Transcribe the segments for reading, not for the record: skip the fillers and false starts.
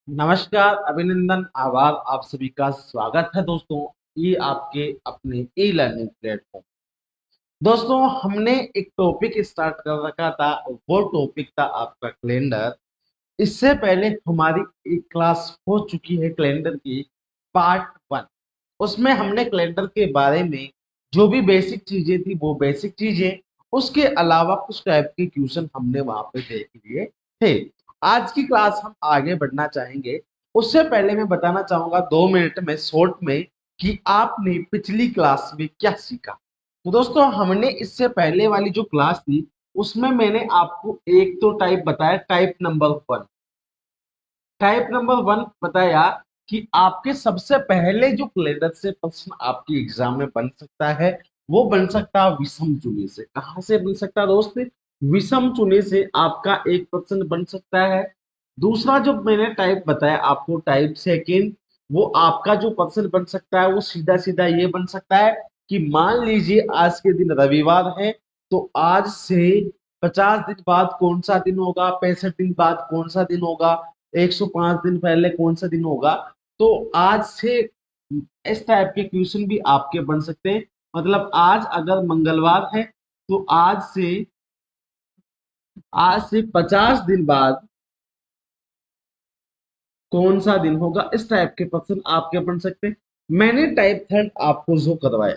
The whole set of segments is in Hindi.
नमस्कार, अभिनंदन, आभार, आप सभी का स्वागत है दोस्तों। ये आपके अपने ई लर्निंग प्लेटफॉर्म। दोस्तों, हमने एक टॉपिक स्टार्ट कर रखा था और वो टॉपिक था आपका कैलेंडर। इससे पहले हमारी एक क्लास हो चुकी है कैलेंडर की, पार्ट 1। उसमें हमने कैलेंडर के बारे में जो भी बेसिक चीजें थी वो बेसिक चीजें, उसके अलावा कुछ टाइप के क्वेश्चन हमने वहां पे देख लिए थे। आज की क्लास हम आगे बढ़ना चाहेंगे। उससे पहले मैं बताना चाहूंगा 2 मिनट में शॉर्ट में कि आपने पिछली क्लास में क्या सीखा। तो दोस्तों, हमने इससे पहले वाली जो क्लास थी उसमें मैंने आपको एक तो टाइप बताया, टाइप नंबर 1 बताया कि आपके सबसे पहले जो कैलेंडर से प्रश्न आपके एग्जाम में बन सकता है वो बन सकता है विषम चुने से। कहां से बन सकता है दोस्त? विषम चुने से आपका एक प्रश्न बन सकता है। दूसरा जो मैंने टाइप बताया आपको, टाइप सेकेंड, वो आपका जो प्रश्न बन सकता है वो सीधा सीधा ये बन सकता है कि मान लीजिए आज के दिन रविवार है, तो आज से 50 दिन बाद कौन सा दिन होगा, 65 दिन बाद कौन सा दिन होगा, 105 दिन पहले कौन सा दिन होगा। तो आज से इस टाइप के क्वेश्चन भी आपके बन सकते हैं। मतलब आज अगर मंगलवार है तो आज से 50 दिन बाद कौन सा दिन होगा, इस टाइप के क्वेश्चन आपके बन सकते हैं। मैंने टाइप 3 आपको जो करवाया,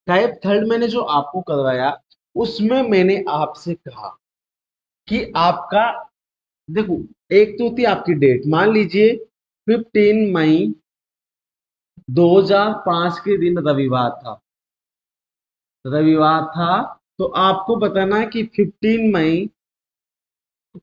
टाइप 3 मैंने जो आपको करवाया उसमें मैंने आपसे कहा कि आपका, देखो, एक तो थी आपकी डेट, मान लीजिए 15 मई 2005 के दिन रविवार था। तो आपको बताना है कि 15 मई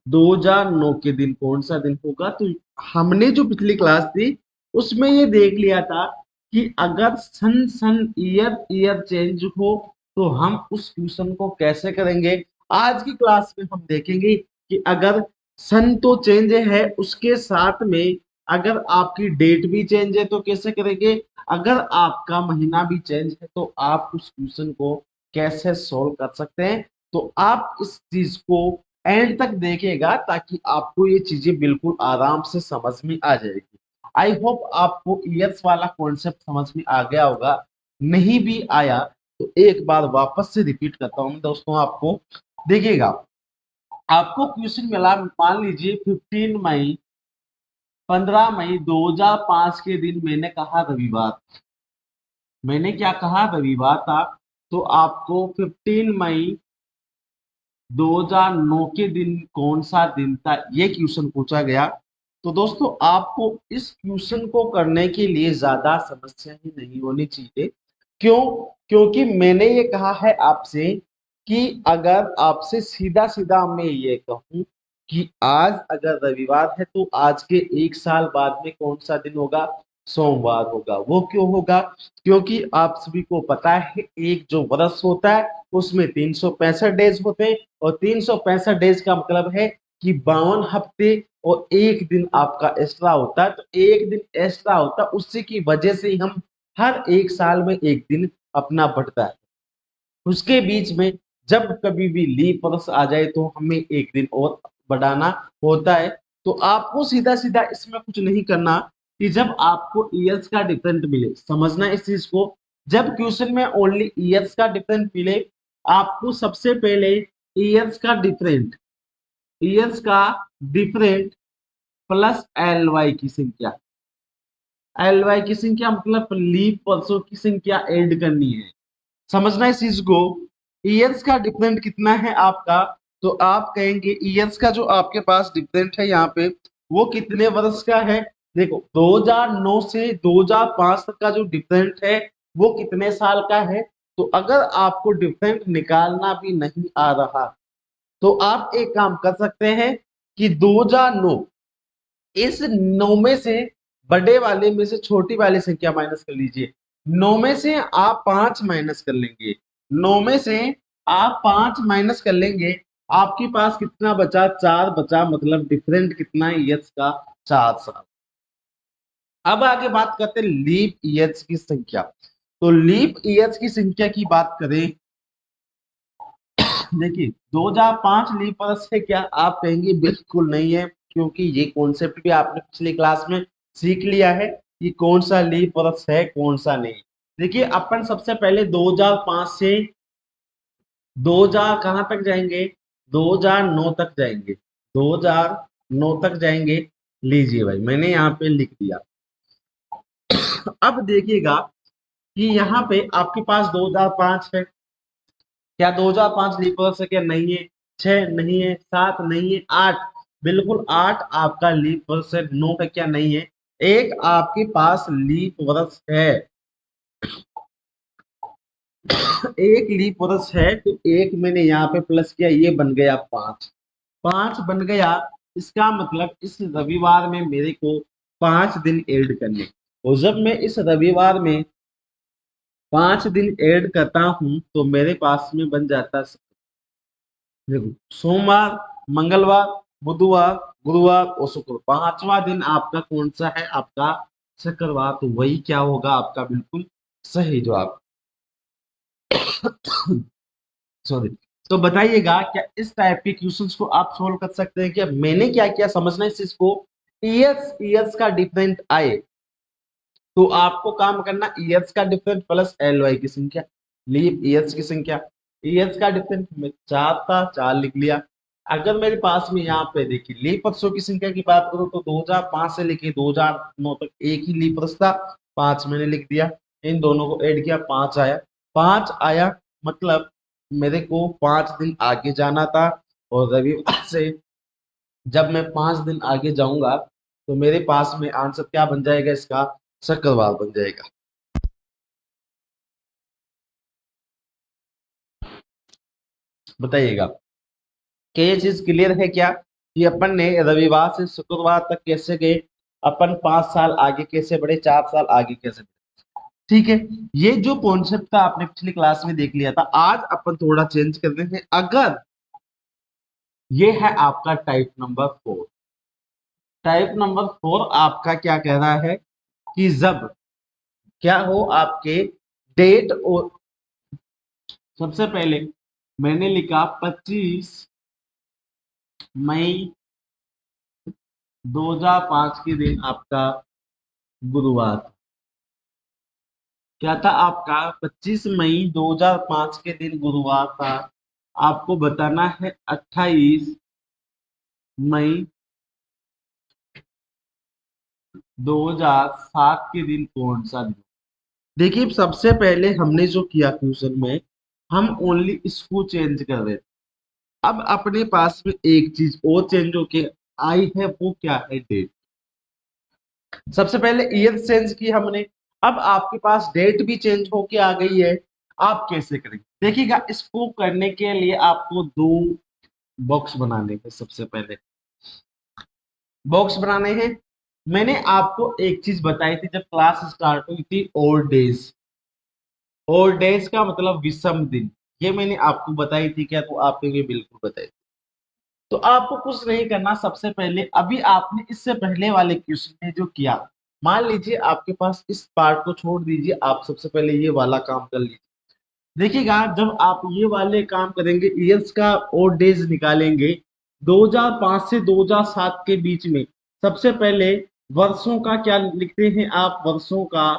2009 के दिन कौन सा दिन होगा। तो हमने जो पिछली क्लास थी उसमें ये देख लिया था कि अगर सन सन ईयर ईयर चेंज हो तो हम उस क्वेश्चन को कैसे करेंगे। आज की क्लास में हम देखेंगे कि अगर सन तो चेंज है उसके साथ में अगर आपकी डेट भी चेंज है तो कैसे करेंगे, अगर आपका महीना भी चेंज है तो आप उस क्वेश्चन को कैसे सोल्व कर सकते हैं। तो आप इस चीज को एंड तक देखेगा ताकि आपको ये चीजें बिल्कुल आराम से समझ में आ जाएगी। आई होप आपको ईयर्स वाला कॉन्सेप्ट समझ में आ गया होगा। नहीं भी आया तो एक बार वापस से रिपीट करता हूँ दोस्तों, आपको देखिएगा। आपको क्वेश्चन मिला, मान लीजिए 15 मई 15 मई 2005 के दिन मैंने कहा रविवार, मैंने क्या कहा, रविवार था। तो आपको 15 मई 2009 के दिन कौन सा दिन था ये क्वेश्चन पूछा गया। तो दोस्तों, आपको इस क्वेश्चन को करने के लिए ज्यादा समस्या ही नहीं होनी चाहिए। क्यों? क्योंकि मैंने ये कहा है आपसे कि अगर आपसे सीधा सीधा मैं ये कहूं कि आज अगर रविवार है तो आज के 1 साल बाद में कौन सा दिन होगा, सोमवार होगा। वो क्यों होगा? क्योंकि आप सभी को पता है एक जो वर्ष होता है उसमें 365 डेज होते हैं, और 365 डेज का मतलब है कि 52 हफ्ते, और एक दिन आपका एक्स्ट्रा होता है। तो एक दिन एक्स्ट्रा होता है, उसी की वजह से ही हम हर 1 साल में एक दिन अपना बढ़ता है। उसके बीच में जब कभी भी लीप वर्ष आ जाए तो हमें एक दिन और बढ़ाना होता है। तो आपको सीधा सीधा इसमें कुछ नहीं करना कि जब आपको ईयर्स का डिफरेंट मिले, समझना इस चीज को। जब क्वेश्चन में ओनली ईयर्स का डिफरेंट मिले, आपको सबसे पहले ईयर्स का डिफरेंट ईयर्स का डिफरेंट प्लस एल वाई की संख्या, एल वाई की संख्या मतलब लीप वर्षों की संख्या ऐड करनी है। समझना इस चीज को। ईयर्स का डिफरेंट कितना है आपका, तो आप कहेंगे ईयर्स का जो आपके पास डिफरेंट है यहाँ पे वो कितने वर्ष का है। देखो, 2009 से 2005 तक का जो डिफरेंट है वो कितने साल का है। तो अगर आपको डिफरेंट निकालना भी नहीं आ रहा तो आप एक काम कर सकते हैं कि 2009, इस 9 में से बड़े वाले में से छोटी वाली संख्या माइनस कर लीजिए। 9 में से आप 5 माइनस कर लेंगे, 9 में से आप 5 माइनस कर लेंगे, आपके पास कितना बचा, 4 बचा। मतलब डिफरेंट कितना है ईयर्स का, 4 साल। अब आगे बात करते हैं लीप ईयर्स की संख्या। तो लीप ईयर्स की संख्या की बात करें, देखिए 2005 लीप वर्ष है क्या, आप कहेंगे बिल्कुल नहीं है। क्योंकि ये कॉन्सेप्ट भी आपने पिछली क्लास में सीख लिया है कि कौन सा लीप वर्ष है कौन सा नहीं। देखिए अपन सबसे पहले 2005 से 2000 कहाँ तक जाएंगे, 2009 तक जाएंगे, 2009 तक जाएंगे। लीजिए भाई मैंने यहाँ पे लिख दिया। अब देखिएगा कि यहाँ पे आपके पास 2005 है, क्या 2005 लीप वर्ष है क्या, नहीं है। 6 नहीं है, 7 नहीं है, 8 बिल्कुल 8 आपका लीप वर्ष है। 9 का क्या नहीं है, एक आपके पास लीप वर्ष है, एक लीप वर्ष है तो एक मैंने यहाँ पे प्लस किया, ये बन गया 5, 5 बन गया। इसका मतलब इस रविवार में मेरे को 5 दिन ऐड करने, और जब मैं इस रविवार में 5 दिन ऐड करता हूं तो मेरे पास में बन जाता, देखो सोमवार, मंगलवार, बुधवार, गुरुवार और शुक्र, पांचवा दिन आपका कौन सा है, आपका शुक्रवार। तो वही क्या होगा आपका बिल्कुल सही जवाब। सॉरी। तो बताइएगा क्या इस टाइप के क्वेश्चंस को आप सोल्व कर सकते हैं क्या। मैंने क्या किया समझना है इस चीज को, ईयर्स ईयर्स का डिफरेंट आए तो आपको काम करना ईयर्स का डिफरेंट प्लस एल वाई की संख्या, लीप ईयर्स की संख्या। ईयर्स का डिफरेंट में 4 था, 4 लिख लिया। अगर मेरे पास में यहाँ पे देखिए लीप वर्षों की संख्या की बात करूं तो 2005 से लेके 2009 तक एक ही लीप वर्ष था, 5 मैंने लिख दिया। इन दोनों को ऐड किया, 5 आया, 5 आया मतलब मेरे को 5 दिन आगे जाना था। और रविवार से जब मैं 5 दिन आगे जाऊंगा तो मेरे पास में आंसर क्या बन जाएगा, इसका शुक्रवार बन जाएगा। बताइएगा क्या ये चीज क्लियर है क्या, कि अपन ने रविवार से शुक्रवार तक कैसे गए, अपन 5 साल आगे कैसे बढ़े, 4 साल आगे कैसे बढ़े। ठीक है, ये जो कॉन्सेप्ट था आपने पिछली क्लास में देख लिया था। आज अपन थोड़ा चेंज कर रहे हैं। अगर ये है आपका टाइप नंबर 4, टाइप नंबर 4 आपका क्या कह रहा है कि जब क्या हो आपके डेट, और सबसे पहले मैंने लिखा 25 मई 2005 के दिन आपका गुरुवार, क्या था आपका 25 मई 2005 के दिन गुरुवार था। आपको बताना है 28 मई 2007 के दिन कौन सा दिन। देखिए सबसे पहले हमने जो किया क्वेश्चन में, हम ओनली इसको चेंज कर रहे थे। अब अपने पास में एक चीज और चेंज होके आई है, वो क्या है, डेट। सबसे पहले ईयर चेंज की हमने, अब आपके पास डेट भी चेंज होके आ गई है। आप कैसे करेंगे देखिएगा, इसको करने के लिए आपको दो बॉक्स बनाने हैं। सबसे पहले बॉक्स बनाने हैं। मैंने आपको एक चीज बताई थी जब क्लास स्टार्ट हुई थी, ओल्ड डेज। ओल्ड डेज का मतलब विषम दिन, ये मैंने आपको बताई थी क्या, तो आपको ये बिल्कुल बताई। तो आपको कुछ नहीं करना, सबसे पहले अभी आपने इससे पहले वाले क्वेश्चन में जो किया, मान लीजिए आपके पास इस पार्ट को छोड़ दीजिए, आप सबसे पहले ये वाला काम कर लीजिए। देखिएगा जब आप ये वाले काम करेंगे, ईयर्स का और डेज निकालेंगे 2005 से 2007 के बीच में, सबसे पहले वर्षों का क्या लिखते हैं आप, वर्षों का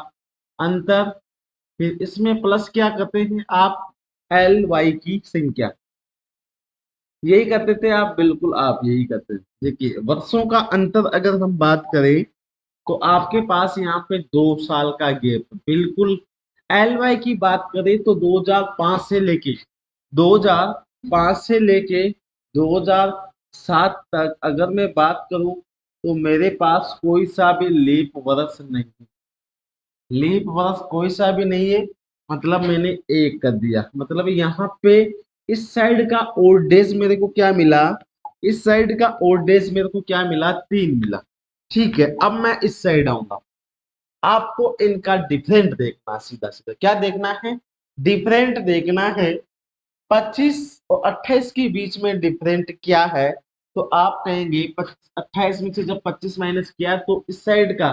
अंतर, फिर इसमें प्लस क्या करते हैं आप, एल वाई की संख्या। यही करते थे आप, बिल्कुल आप यही करते थे। देखिए वर्षों का अंतर अगर हम बात करें तो आपके पास यहाँ पे 2 साल का गैप बिल्कुल। एल वाई की बात करें तो 2005 से लेके 2005 से लेके 2007 तक अगर मैं बात करूं तो मेरे पास कोई सा भी लीप वर्ष नहीं, लीप वर्ष कोई सा भी नहीं है। मतलब मैंने एक कर दिया, मतलब यहाँ पे इस साइड का ओल्ड डेज मेरे को क्या मिला, इस साइड का ओल्ड डेज मेरे को क्या मिला, 3 मिला। ठीक है, अब मैं इस साइड आऊंगा, आपको इनका डिफरेंट देखना, सीधा सीधा क्या देखना है, डिफरेंट देखना है। 25 और 28 के बीच में डिफरेंट क्या है, तो आप कहेंगे 28 में से जब 25 माइनस किया तो इस साइड का,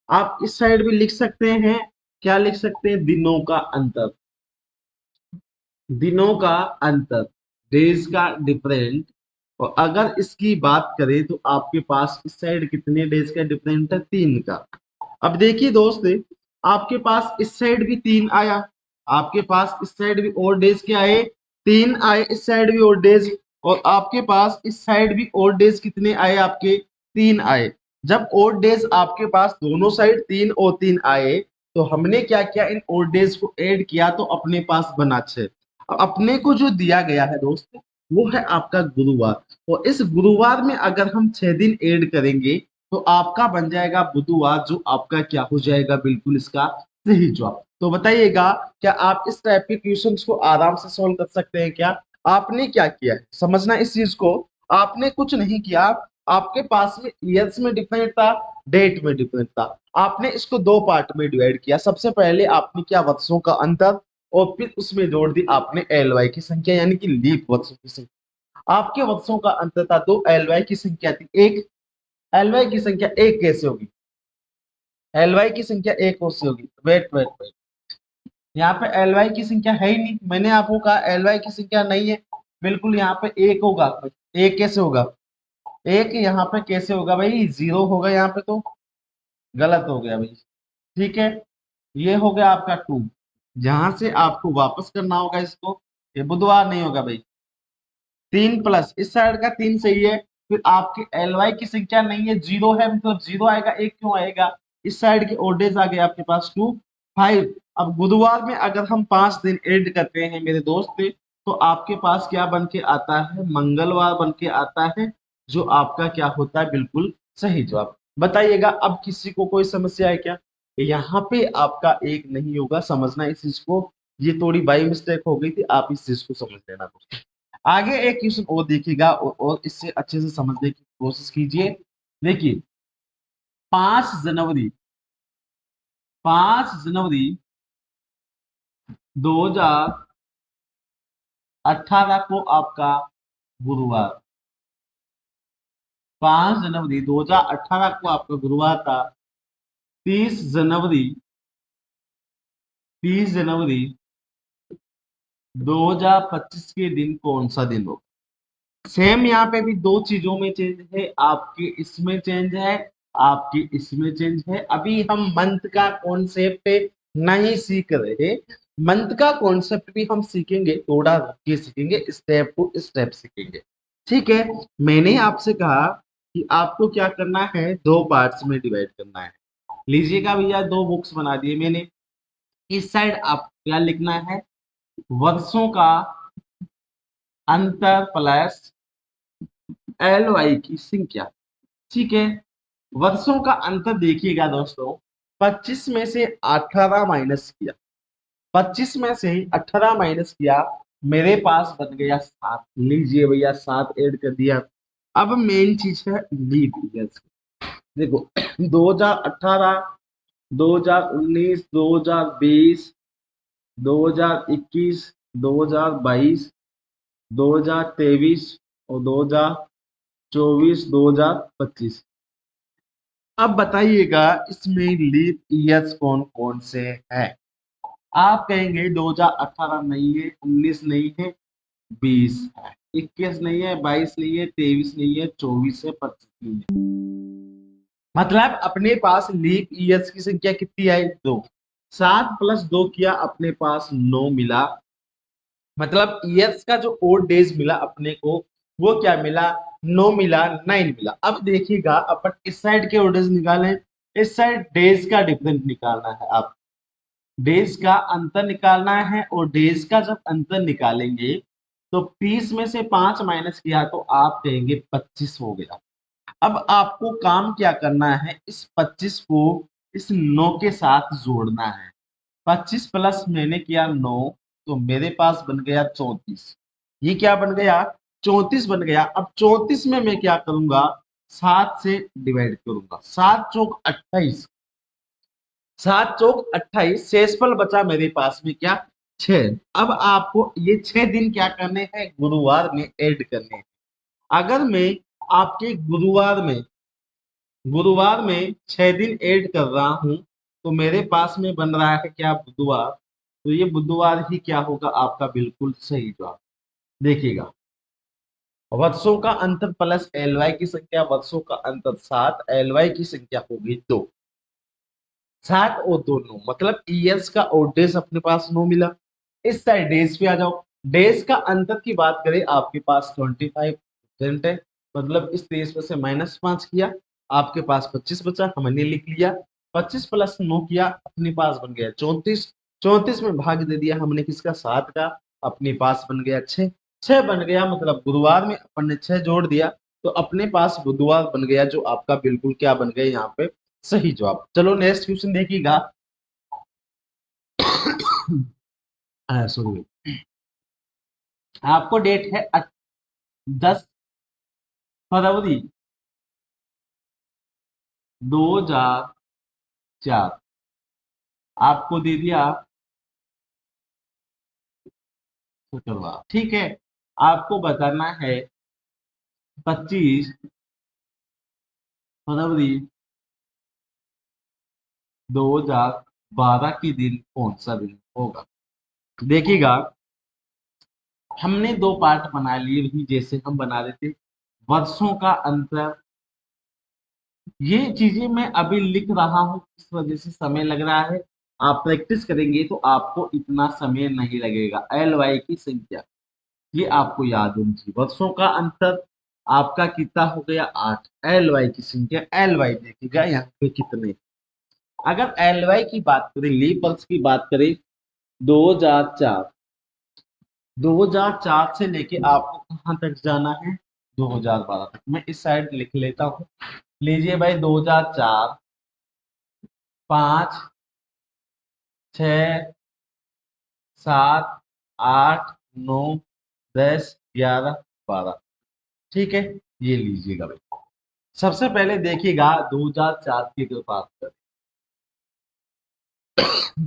आप इस साइड भी लिख सकते हैं, क्या लिख सकते हैं, दिनों का अंतर, दिनों का अंतर, डेज का डिफरेंट और अगर इसकी बात करें तो आपके पास इस साइड कितने डेज का डिफरेंट है, 3 का। अब देखिए दोस्त, आपके पास इस साइड भी 3 आया, आपके पास इस साइड भी और डेज क्या आए, 3 आए, इस साइड भी और डेज, और आपके पास इस साइड भी और डेज कितने आए, आपके 3 आए। जब और डेज आपके पास दोनों साइड 3 और 3 आए, तो हमने क्या किया, इन और डेज को ऐड किया तो अपने पास बना 6। अब अपने को जो दिया गया है दोस्त, वो है आपका गुरुवार, और इस गुरुवार में अगर हम 6 दिन ऐड करेंगे तो आपका बन जाएगा बुधवार, जो आपका क्या हो जाएगा, बिल्कुल इसका सही जवाब। तो बताइएगा, क्या आप इस टाइप के क्वेश्चंस को आराम से सॉल्व कर सकते हैं क्या? आपने क्या किया है, समझना इस चीज को, आपने कुछ नहीं किया, आपके पास में ईयर्स में डिफरेंट था, डेट में डिफरेंट था, आपने इसको 2 पार्ट में डिवाइड किया। सबसे पहले आपने किया वर्षों का अंतर, और फिर उसमें जोड़ दी आपने एलवाई की संख्या, यानी कि लीप वर्षों की संख्या। आपके वर्षों का अंतर था 2, एलवाई की संख्या थी 1। एलवाई की संख्या 1 कैसे होगी, एलवाई की संख्या 1 कैसे होगी, वेट वेट वेट, यहाँ पे एलवाई की संख्या है ही नहीं, मैंने आपको कहा एलवाई की संख्या नहीं है, बिल्कुल यहाँ पे 1 होगा। 1 कैसे होगा, 1 यहाँ पे कैसे होगा भाई, 0 होगा यहाँ पे, तो गलत हो गया भाई। ठीक है, ये हो गया आपका 2, जहां से आपको वापस करना होगा इसको, ये बुधवार नहीं होगा भाई। 3 प्लस इस साइड का 3 सही है, फिर आपकी एलवाई की संख्या नहीं है, 0 है, मतलब 0 आएगा, 1 क्यों आएगा, इस साइड के ओडेज आ गए आपके पास 2 5। अब बुधवार में अगर हम 5 दिन ऐड करते हैं मेरे दोस्त, तो आपके पास क्या बन के आता है, मंगलवार बन के आता है, जो आपका क्या होता है, बिल्कुल सही जवाब। बताइएगा, अब किसी को कोई समस्या है क्या? यहाँ पे आपका एक नहीं होगा, समझना इस चीज को, ये थोड़ी बाई मिस्टेक हो गई थी, आप इस चीज को समझ लेना दोस्तों। आगे एक क्वेश्चन और देखिएगा, और इससे अच्छे से समझने की कोशिश कीजिए। देखिए, 5 जनवरी, 5 जनवरी 2018 को आपका गुरुवार, 5 जनवरी 2018 को आपका गुरुवार था। 30 जनवरी, 30 जनवरी 2025 के दिन कौन सा दिन होगा? सेम यहाँ पे भी 2 चीजों में चेंज है, आपके इसमें चेंज है, आपके इसमें चेंज है। अभी हम मंथ का कॉन्सेप्ट नहीं सीख रहे, मंथ का कॉन्सेप्ट भी हम सीखेंगे, थोड़ा रुक के सीखेंगे, स्टेप टू स्टेप सीखेंगे। ठीक है, मैंने आपसे कहा कि आपको क्या करना है, 2 पार्ट्स में डिवाइड करना है। लीजिएगा भैया, 2 बुक्स बना दिए मैंने। इस साइड आप क्या लिखना है, वर्षों का अंतर प्लस एलवाई की संख्या। ठीक है, वर्षों का अंतर देखिएगा दोस्तों, 25 में से 18 माइनस किया, 25 में से 18 माइनस किया, मेरे पास बन गया 7। लीजिए भैया, 7 ऐड कर दिया। अब मेन चीज है लीप ईयर्स। देखो, 2018, 2019, 2020, 2021, 2022, 2023 और 2024, 2025। अब बताइएगा, इसमें लीप ईयर्स कौन कौन से हैं? आप कहेंगे 2018 नहीं है, 19 नहीं है, 20 है, 21 नहीं है, 22 नहीं है, 23 नहीं है, 24 है, 25 नहीं है। मतलब अपने पास लीप ईयर्स की संख्या कितनी आई, 2। 7 प्लस 2 किया, अपने पास 9 मिला। मतलब ईयर्स का जो ओड डेज मिला अपने को, वो क्या मिला, 9 मिला, 9 मिला। अब देखिएगा, अपन इस साइड के ओडेज निकालें, इस साइड डेज का डिफरेंस निकालना है, आप डेज का अंतर निकालना है, और डेज का जब अंतर निकालेंगे तो 30 में से 5 माइनस किया तो आप कहेंगे 25 हो गया। अब आपको काम क्या करना है, इस 25 को इस 9 के साथ जोड़ना है। 25 प्लस मैंने किया 9, तो मेरे पास बन गया 34। ये क्या बन गया, 34 बन गया। अब 34 में मैं क्या करूंगा, 7 से डिवाइड करूंगा, 7 चौक 28, 7 चौक 28, शेषफल बचा मेरे पास में क्या, 6। अब आपको ये 6 दिन क्या करने हैं, गुरुवार में ऐड करने हैं। अगर मैं आपके गुरुवार में 6 दिन ऐड कर रहा हूं, तो मेरे पास में बन रहा है क्या, बुधवार। तो ये बुधवार ही क्या होगा, आपका बिल्कुल सही जवाब। देखिएगा, वर्षों का अंतर प्लस एल वाई की संख्या, वर्षों का अंतर 7, एल वाई की संख्या होगी 2। 7 और 2 9, मतलब ईयर्स का और डेज अपने पास 9 मिला। इस साइड डेज पे आ जाओ। डेज का अंतर की बात करें, आपके पास 25% है, मतलब इस 23 में से -5 किया, आपके पास 25 बचा, हमने लिख लिया। 25 प्लस 9 किया, अपने पास बन गया 34। 34 में भाग दे दिया हमने किसका, 7 का, अपने पास बन गया 6। 6 बन गया, मतलब बुधवार में अपन ने 6 जोड़ दिया, तो अपने पास बुधवार बन गया, जो आपका बिल्कुल क्या बन गया यहाँ पे, सही जवाब। चलो नेक्स्ट क्वेश्चन देखिएगा। सॉरी, आपको डेट है 10 फरवरी 2004, आपको दे दिया शुक्रवार, ठीक है। आपको बताना है 25 फरवरी 2012 के दिन कौन सा दिन होगा। देखिएगा, हमने दो पार्ट बना लिए भी, जैसे हम बना रहे थे वर्षों का अंतर। ये चीजें मैं अभी लिख रहा हूँ, इस वजह से समय लग रहा है। आप प्रैक्टिस करेंगे तो आपको इतना समय नहीं लगेगा। एल वाई की संख्या ये आपको याद होनी चाहिए। वर्षों का अंतर आपका कितना हो गया, 8। एल वाई की संख्या, एल वाई देखिएगा यहाँ पे कितने। अगर एल वाई की बात करें, लीप वर्ष की बात करें, 2004, 2004 से लेके आपको कहाँ तक जाना है, 2012 तक। मैं इस साइड लिख लेता हूँ। लीजिए भाई, 2004, 5, 6, 7, 8, 9, 10, 11, 12, ठीक है। ये लीजिएगा भाई। सबसे पहले देखिएगा 2004 की अगर बात करें,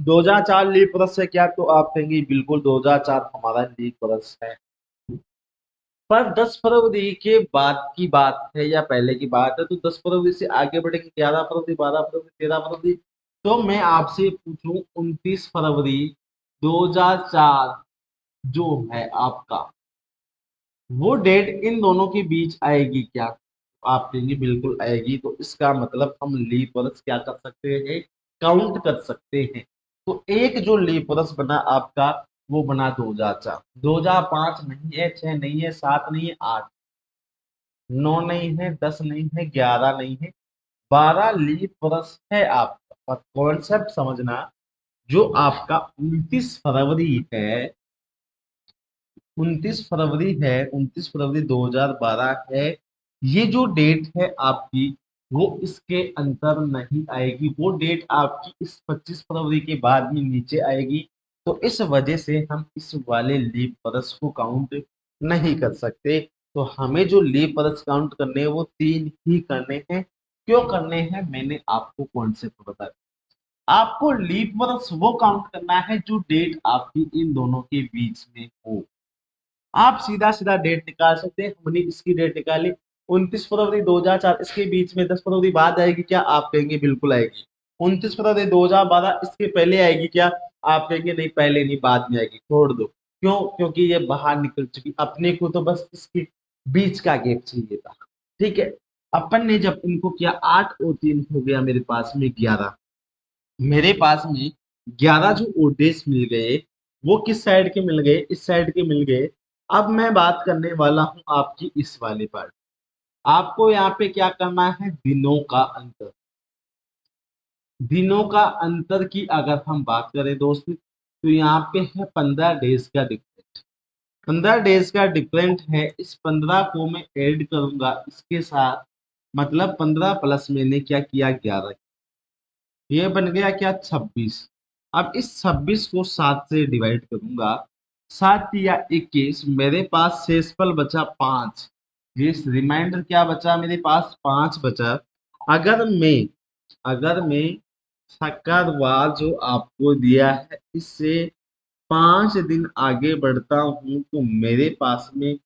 2004 लीप वर्ष है क्या, तो आप कहेंगे बिल्कुल 2004 हमारा लीप वर्ष है। पर 10 फरवरी के बाद की बात है या पहले की बात है, तो 10 फरवरी से आगे बढ़ेंगे, 11 फरवरी, 12 फरवरी, 13 फरवरी। तो मैं आपसे पूछूं, 29 फरवरी 2004 जो है आपका, वो डेट इन दोनों के बीच आएगी क्या। आप कहेंगे बिल्कुल आएगी, तो इसका मतलब हम लीप वर्ष क्या कर सकते हैं, काउंट कर सकते हैं। तो एक जो लीप वर्ष बना आपका, वो बना 2004। 2005 नहीं है, 6 नहीं है, 7 नहीं है, 8, 9 नहीं है, 10 नहीं है, 11 नहीं है, 12 लीप वर्ष है आपका। पर कॉन्सेप्ट समझना, जो आपका 29 फरवरी है, 29 फरवरी 2012 है, ये जो डेट है आपकी, वो इसके अंतर नहीं आएगी। वो डेट आपकी इस 25 फरवरी के बाद में नीचे आएगी। तो इस वजह से हम इस वाले लीप वर्ष को काउंट नहीं कर सकते। तो हमें जो लीप वर्ष काउंट करने हैं, वो 3 ही करने हैं। क्यों करने हैं, मैंने आपको कॉन्सेप्ट बताया। आपको लीप वर्ष वो काउंट करना है जो डेट आपकी इन दोनों के बीच में हो। आप सीधा सीधा डेट निकाल सकते हैं। हमने इसकी डेट निकाली 29 फरवरी 2004, इसके बीच में 10 फरवरी बाद आएगी क्या, आप कहेंगे बिल्कुल आएगी। 29 फरवरी 2012 इसके पहले आएगी क्या, आप कहेंगे नहीं पहले नहीं बाद में आएगी, छोड़ दो। क्यों, क्योंकि ये बाहर निकल चुकी, अपने को तो बस इसके बीच का गैप चाहिए था, ठीक है। अपन ने जब इनको किया, 8 और 3 हो गया मेरे पास में 11। मेरे पास में 11 जो ओडेस मिल गए, वो किस साइड के मिल गए, इस साइड के मिल गए। अब मैं बात करने वाला हूं आपकी इस वाले पार्ट। आपको यहाँ पे क्या करना है, दिनों का अंतर। दिनों का अंतर की अगर हम बात करें दोस्त, तो यहाँ पे है 15 डेज का डिफरेंट। 15 डेज का डिफरेंट है, इस 15 को मैं ऐड करूंगा इसके साथ, मतलब 15 प्लस मैंने क्या किया, 11, ये बन गया क्या, 26। अब इस 26 को 7 से डिवाइड करूंगा, 7 या 21, मेरे पास शेषफल बचा 5। ये रिमाइंडर क्या बचा, मेरे पास 5 बचा। अगर मैं शुक्रवार जो आपको दिया है, इससे 5 दिन आगे बढ़ता हूं, तो मेरे पास में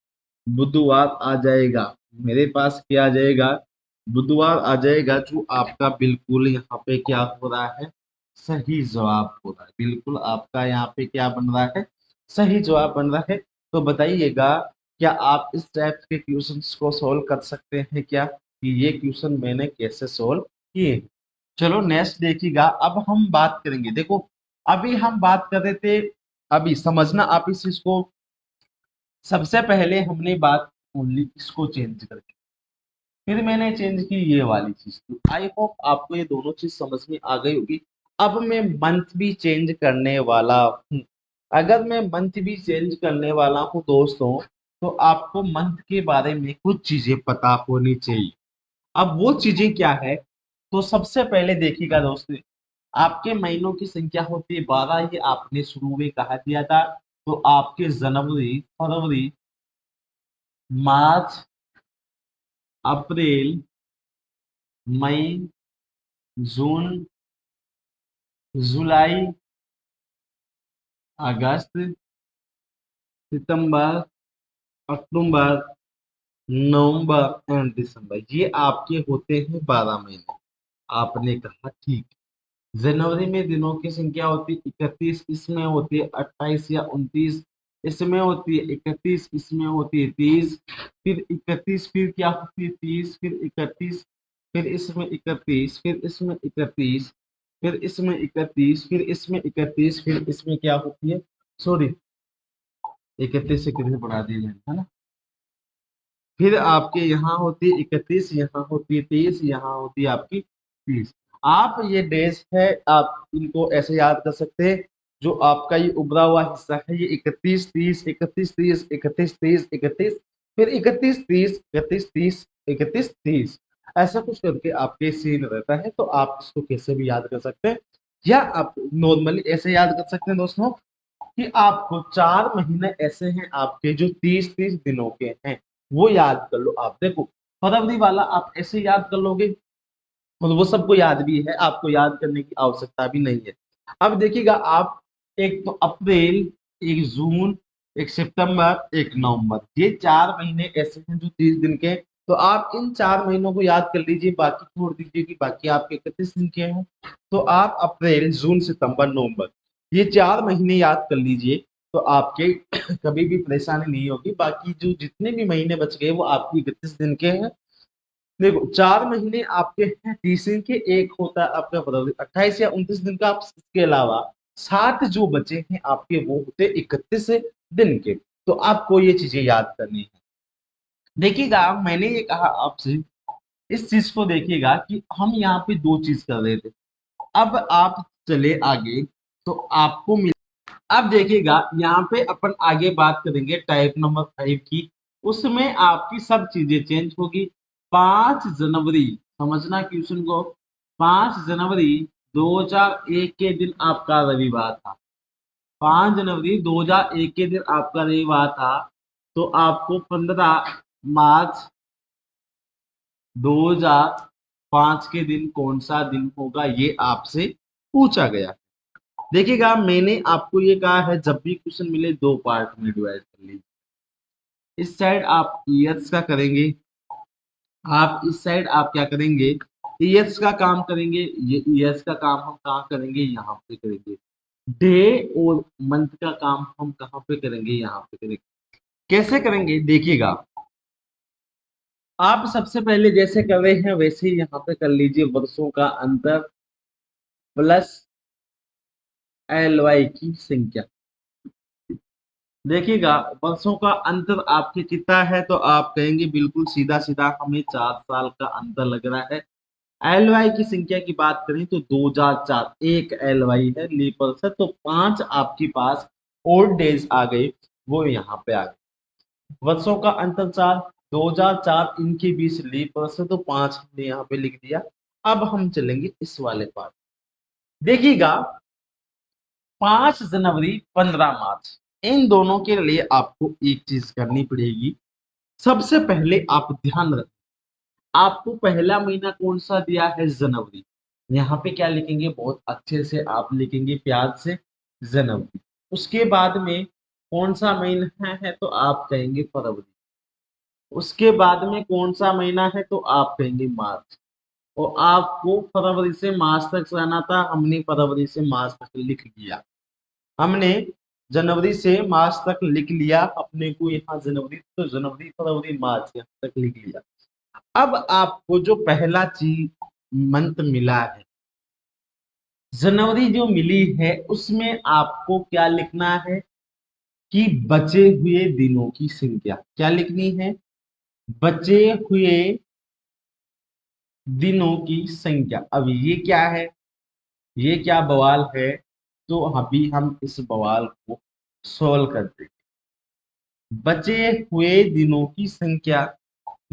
बुधवार आ जाएगा। मेरे पास क्या आ जाएगा, बुधवार आ जाएगा, जो आपका बिल्कुल यहाँ पे क्या हो रहा है, सही जवाब हो रहा है। बिल्कुल आपका यहाँ पे क्या बन रहा है, सही जवाब बन रहा है। तो बताइएगा क्या आप इस टाइप के क्वेश्चंस को सोल्व कर सकते हैं क्या, कि ये क्वेश्चन मैंने कैसे सोल्व किए। चलो नेक्स्ट देखिएगा, अब हम बात करेंगे, देखो अभी हम बात कर रहे थे, अभी समझना आप इस चीज को, सबसे पहले हमने बात ओनली इसको चेंज करके, फिर मैंने चेंज की ये वाली चीज, तो आई होप आपको ये दोनों चीज समझ में आ गई होगी। अब मैं मंथ भी चेंज करने वाला हूँ। अगर मैं मंथ भी चेंज करने वाला हूँ दोस्तों, तो आपको मंथ के बारे में कुछ चीजें पता होनी चाहिए। अब वो चीजें क्या है, तो सबसे पहले देखिएगा दोस्तों, आपके महीनों की संख्या होती है 12, ये आपने शुरू में कहा दिया था। तो आपके जनवरी, फरवरी, मार्च, अप्रैल, मई, जून, जुलाई, अगस्त, सितंबर, अक्टूबर, नवंबर एंड दिसंबर, ये आपके होते हैं 12 महीने। आपने कहा ठीक। जनवरी में दिनों की संख्या होती है 31, इसमें होती है 28 या 29, इसमें होती है 31, इसमें होती है 30, फिर 31, फिर क्या होती है 30, फिर 31, फिर इसमें 31, फिर इसमें 31, फिर इसमें 31, फिर इसमें 31, फिर इसमें क्या होती है, सॉरी 31 से कितने बढ़ा दिए मैंने, है ना। फिर आपके यहाँ होती है 31, यहाँ होती है 30, यहाँ होती है आपकी 30। आप ये डेज है, आप इनको ऐसे याद कर सकते हैं, जो आपका ये उभरा हुआ हिस्सा है, ये 31 30, 31 30, 31 30, 31, फिर 31 30, 31 30, 31 30, ऐसा कुछ करके आपके सीन रहता है। तो आप इसको कैसे भी याद कर सकते हैं, या आप नॉर्मली ऐसे याद कर सकते हैं दोस्तों, कि आपको 4 महीने ऐसे हैं आपके जो 30-30 दिनों के हैं, वो याद कर लो। आप देखो फरवरी वाला आप ऐसे याद कर लोगे, और वो सबको याद भी है, आपको याद करने की आवश्यकता भी नहीं है। अब देखिएगा आप, एक तो अप्रैल, एक जून, एक सितंबर, एक नवंबर, ये 4 महीने ऐसे हैं जो 30 दिन के हैं। तो आप इन 4 महीनों को याद कर लीजिए, बाकी छोड़ दीजिए कि बाकी आपके 31 दिन के हैं। तो आप अप्रैल, जून, सितंबर, नवंबर, ये 4 महीने याद कर लीजिए, तो आपके कभी भी परेशानी नहीं होगी। बाकी जो जितने भी महीने बच गए वो आपकी 31 दिन के हैं। देखो 4 महीने आपके हैं 30 दिन के, एक होता है आपका फरवरी 28 या 29 दिन का। आप इसके अलावा 60 जो बचे हैं आपके, वो होते 31 दिन के। तो आपको ये चीजें याद करनी है। देखिएगा मैंने ये कहा आपसे, इस चीज को देखिएगा कि हम यहाँ पे दो चीज कर रहे थे। अब आप चले आगे, तो आपको मिल, अब देखिएगा यहाँ पे अपन आगे बात करेंगे टाइप नंबर 5 की। उसमें आपकी सब चीजें चेंज होगी। 5 जनवरी, समझना क्वेश्चन को, 5 जनवरी 2001 के दिन आपका रविवार था। 5 जनवरी 2001 के दिन आपका रविवार था। तो आपको 15 मार्च 2005 के दिन कौन सा दिन होगा, ये आपसे पूछा गया। देखिएगा मैंने आपको ये कहा है, जब भी क्वेश्चन मिले 2 पार्ट में डिवाइड कर लीजिए। इस साइड आप ईयर्स का करेंगे, आप इस साइड आप क्या करेंगे, ईयर्स का काम करेंगे। ये ईयर्स का काम हम कहाँ करेंगे, यहाँ पे करेंगे। डे और मंथ का काम हम कहाँ पे करेंगे, यहाँ पे करेंगे। कैसे करेंगे देखिएगा, आप सबसे पहले जैसे कर रहे हैं वैसे ही यहाँ पे कर लीजिए, वर्षों का अंतर प्लस एल वाई की संख्या। देखिएगा वर्षों का अंतर आपके कितना है, तो आप कहेंगे बिल्कुल सीधा सीधा हमें 4 साल का अंतर लग रहा है। एल वाई की संख्या की बात करें तो 2004, एक एल वाई है लीप वर्ष है, तो 5 आपके पास ओल्ड डेज आ गए, वो यहाँ पे आ गए। वर्षों का अंतर 4, 2004 इनके बीच लीप वर्ष है, तो 5 हमने यहाँ पे लिख दिया। अब हम चलेंगे इस वाले पार्ट। देखिएगा 5 जनवरी, 15 मार्च, इन दोनों के लिए आपको एक चीज करनी पड़ेगी। सबसे पहले आप ध्यान रखें, आपको पहला महीना कौन सा दिया है, जनवरी। यहाँ पे क्या लिखेंगे, बहुत अच्छे से आप लिखेंगे प्यार से, जनवरी। उसके बाद में कौन सा महीना है, तो आप कहेंगे फरवरी। उसके बाद में कौन सा महीना है, तो आप कहेंगे मार्च। और आपको फरवरी से मार्च तक रहना था, हमने फरवरी से मार्च तक लिख दिया। हमने जनवरी से मार्च तक लिख लिया अपने को, यहाँ जनवरी तो जनवरी फरवरी मार्च यहाँ तक लिख लिया। अब आपको जो पहला चीज मंथ मिला है, जनवरी जो मिली है, उसमें आपको क्या लिखना है कि बचे हुए दिनों की संख्या क्या लिखनी है, बचे हुए दिनों की संख्या। अब ये क्या है, ये क्या बवाल है, तो अभी हम इस बवाल को सॉल्व करते हैं। बचे हुए दिनों की संख्या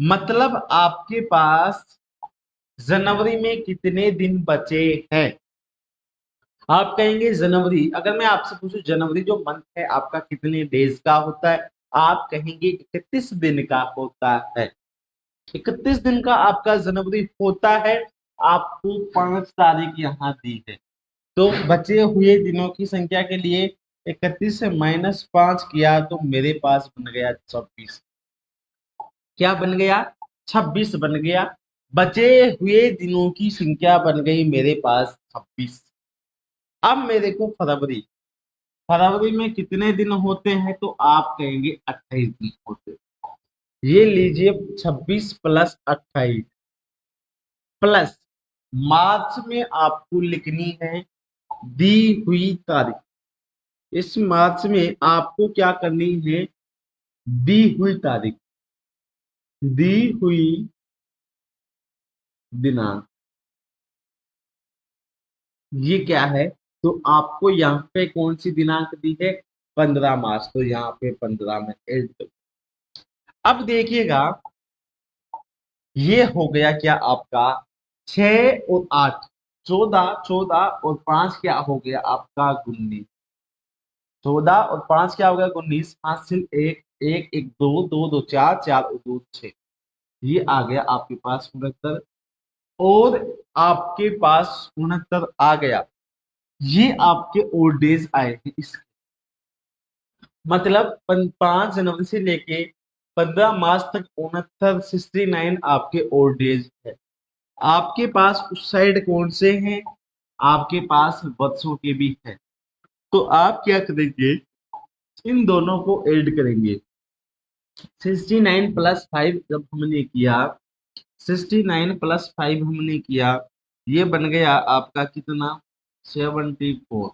मतलब आपके पास जनवरी में कितने दिन बचे हैं। आप कहेंगे जनवरी, अगर मैं आपसे पूछूं जनवरी जो मंथ है आपका कितने डेज का होता है, आप कहेंगे 31 दिन का होता है। 31 दिन का आपका जनवरी होता है। आपको 5 तारीख यहाँ दी है, तो बचे हुए दिनों की संख्या के लिए 31 से -5 किया तो मेरे पास बन गया 26। क्या बन गया, 26 बन गया। बचे हुए दिनों की संख्या बन गई मेरे पास 26। अब मेरे को फरवरी, फरवरी में कितने दिन होते हैं, तो आप कहेंगे 28 दिन होते हैं। ये लीजिए 26 + 28 प्लस मार्च में आपको लिखनी है दी हुई तारीख। इस मार्च में आपको क्या करनी है, दी हुई तारीख, दी हुई दिनांक, ये क्या है, तो आपको यहाँ पे कौन सी दिनांक दी है, 15 मार्च, तो यहाँ पे 15 में ऐड कर। अब देखिएगा, ये हो गया क्या आपका 6 और 8, 14, 14 और 5 क्या हो गया आपका 19, 14 और 5 क्या हो गया 19, हासिल एक, एक एक दो, दो दो चार, चार और दो 6, ये आ गया आपके पास 69। और आपके पास 69 आ गया, ये आपके ओल्ड डेज आए हैं। इस मतलब 5 जनवरी से लेके 15 मार्च तक 69 आपके ओल्ड डेज है। आपके पास उस साइड कौन से हैं, आपके पास वर्षों के भी हैं। तो आप क्या करेंगे, इन दोनों को ऐड करेंगे। 69 + 5 जब हमने किया, 69 + 5 हमने किया, ये बन गया आपका कितना 74।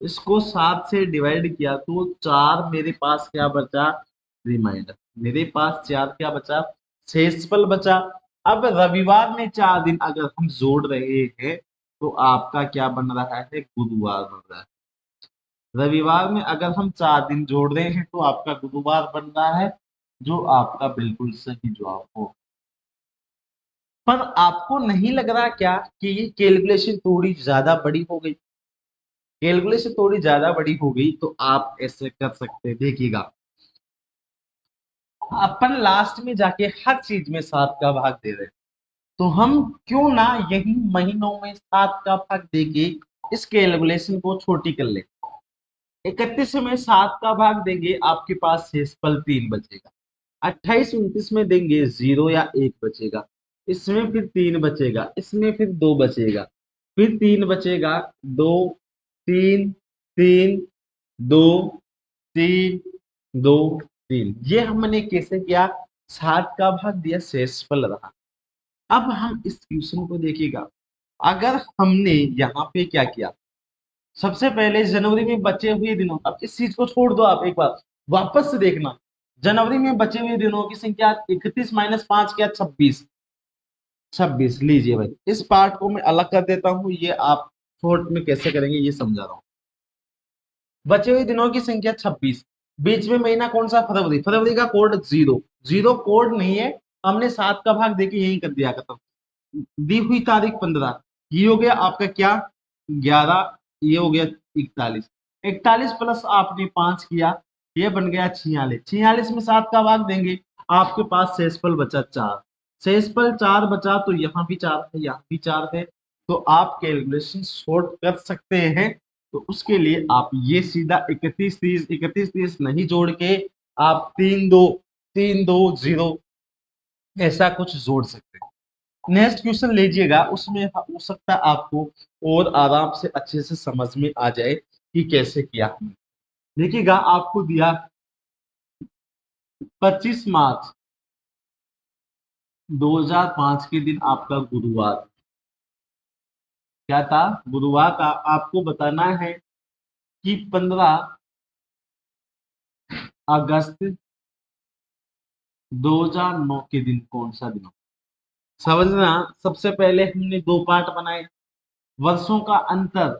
इसको 7 से डिवाइड किया तो 4 मेरे पास क्या बचा, रिमाइंडर, मेरे पास 4 क्या बचा, शेषफल बचा। अब रविवार में 4 दिन अगर हम जोड़ रहे हैं तो आपका क्या बन रहा है, गुरुवार बन रहा है। रविवार में अगर हम 4 दिन जोड़ रहे हैं तो आपका गुरुवार बन रहा है, जो आपका बिल्कुल सही जवाब हो। पर आपको नहीं लग रहा क्या कि ये कैलकुलेशन थोड़ी ज्यादा बड़ी हो गई, कैलकुलेशन थोड़ी ज्यादा बड़ी हो गई, तो आप ऐसे कर सकते हैं। देखिएगा, अपन लास्ट में जाके हर चीज में 7 का भाग दे रहे हैं, तो हम क्यों ना यही महीनों में 7 का भाग देके इस कैलकुलेशन को छोटी कर ले। 31 में 7 का भाग देंगे, आपके पास शेषफल 3 बचेगा। 28 29 में देंगे 0 या 1 बचेगा। इसमें फिर 3 बचेगा, इसमें फिर 2 बचेगा, फिर 3 बचेगा, 2 3 3 2 3 2 3। ये हमने कैसे किया, 7 का भाग दिया, शेषफल रहा। अब हम इस क्वेश्चन को देखिएगा, अगर हमने यहाँ पे क्या किया, सबसे पहले जनवरी में बचे हुए दिनों, अब इस चीज को छोड़ दो, आप एक बार वापस से देखना, जनवरी में बचे हुए दिनों की संख्या 31 - 5 क्या 26, 26 लीजिए भाई। इस पार्ट को मैं अलग कर देता हूं, ये आप शॉर्ट में कैसे करेंगे ये समझा रहा हूं। बचे हुए दिनों की संख्या 26, बीच में महीना कौन सा, फरवरी, फरवरी का कोड 0, 0 कोड नहीं है, हमने 7 का भाग देके यही कर दिया खत्म। दी हुई तारीख 15, ये हो गया आपका क्या 11, ये हो गया 41, 41 प्लस आपने 5 किया, ये बन गया 46, 46 में 7 का भाग देंगे, आपके पास शेषफल बचा 4, शेषफल 4 बचा, तो यहाँ भी 4 है, यहाँ भी 4 है, तो आप कैलकुलेशन शॉर्ट कर सकते हैं। तो उसके लिए आप ये सीधा 31 30 नहीं जोड़ के आप 3 2 ऐसा कुछ जोड़ सकते हैं। नेक्स्ट क्वेश्चन लीजिएगा, उसमें हो सकता है आपको और आराम से अच्छे से समझ में आ जाए कि कैसे किया हमने। देखिएगा आपको दिया 25 मार्च 2005 के दिन आपका गुरुवार क्या था, गुरुवार का। आपको बताना है कि 15 अगस्त 2009 के दिन कौन सा दिन हो। समझना, सबसे पहले हमने दो पार्ट बनाए। वर्षों का अंतर,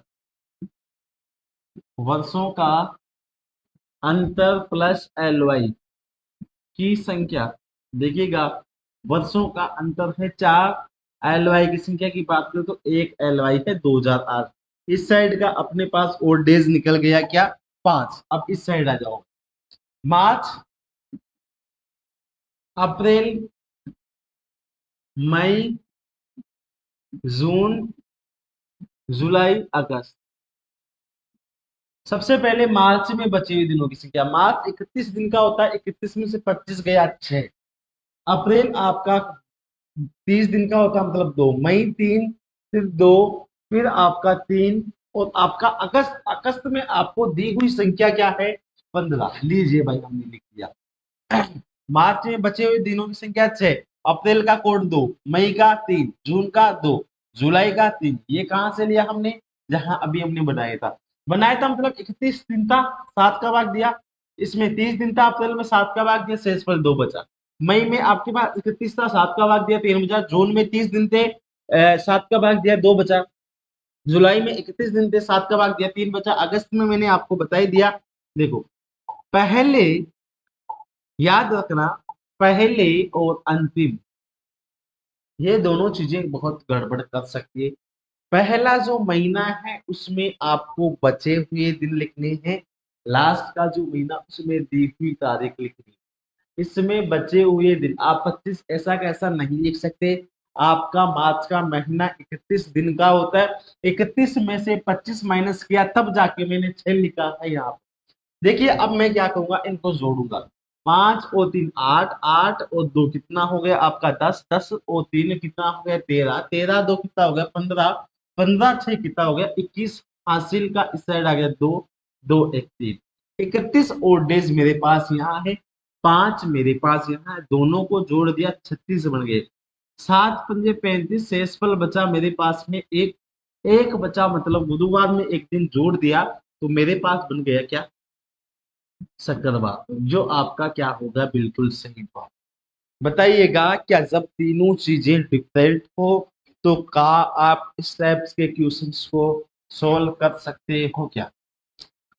वर्षों का अंतर प्लस एल वाई की संख्या। देखिएगा वर्षों का अंतर है 4, एल वाई की संख्या की बात करें तो एक एल वाई है 2008। इस साइड का अपने पास और डेज निकल गया क्या, 5। अब इस साइड आ जाओ। मार्च, अप्रैल, मई, जून, जुलाई, अगस्त। सबसे पहले मार्च में बचे हुए दिनों की संख्या। मार्च 31 दिन का होता है, 31 में से 25 गया 6। अप्रैल आपका 30 दिन का होता है, मतलब 2। मई 3, फिर 2, फिर आपका 3, और आपका अगस्त। अगस्त में आपको दी हुई संख्या क्या है, 15। लीजिए भाई हमने लिख दिया। मार्च में बचे हुए दिनों की संख्या 6, अप्रैल का कोड 2, मई का 3, जून का 2, जुलाई का 3। ये कहां से लिया हमने, जहां अभी हमने बनाया था मतलब 31 दिन था, 7 का भाग दिया। इसमें 30 दिन था, अप्रैल में 7 का भाग दिया, शेष पर 2 बचा। मई में आपके पास 31 था, 7 का भाग दिया, 3 बचा। जून में 30 दिन थे, 7 का भाग दिया, 2 बचा। जुलाई में 31 दिन थे, 7 का भाग दिया, 3 बचा। अगस्त में मैंने आपको बता ही दिया। देखो पहले, याद रखना, पहले और अंतिम, ये दोनों चीजें बहुत गड़बड़ कर सकती है। पहला जो महीना है उसमें आपको बचे हुए दिन लिखने हैं, लास्ट का जो महीना उसमें दी हुई तारीख लिखनी है। इसमें बचे हुए दिन आप 25 ऐसा कैसा नहीं लिख सकते। आपका मार्च का महीना 31 दिन का होता है, 31 में से 25 माइनस किया तब जाके मैंने 6 लिखा है यहाँ। देखिए अब मैं क्या करूंगा, इनको जोड़ूंगा। 5 और 3 8, 8 और 2 कितना हो गया आपका 10, 10 और 3 कितना हो गया 13, 13 2 कितना हो गया 15, 15 6 कितना हो गया 21। हासिल का इस साइड आ गया 2, 2 1 3। 31 और डेज मेरे पास यहाँ है, 5 मेरे पास यहाँ है, दोनों को जोड़ दिया 36 बन गए। 7 5 35, शेषफल बचा मेरे पास में एक, एक बचा, मतलब बुधवार में एक दिन जोड़ दिया तो मेरे पास बन गया क्या, शुक्रवार। जो आपका क्या होगा, बिल्कुल सही बात। बताइएगा क्या जब तीनों चीजें डिफरेंट हो तो का आप इस टाइप्स के क्वेश्चंस को सॉल्व कर सकते हो क्या।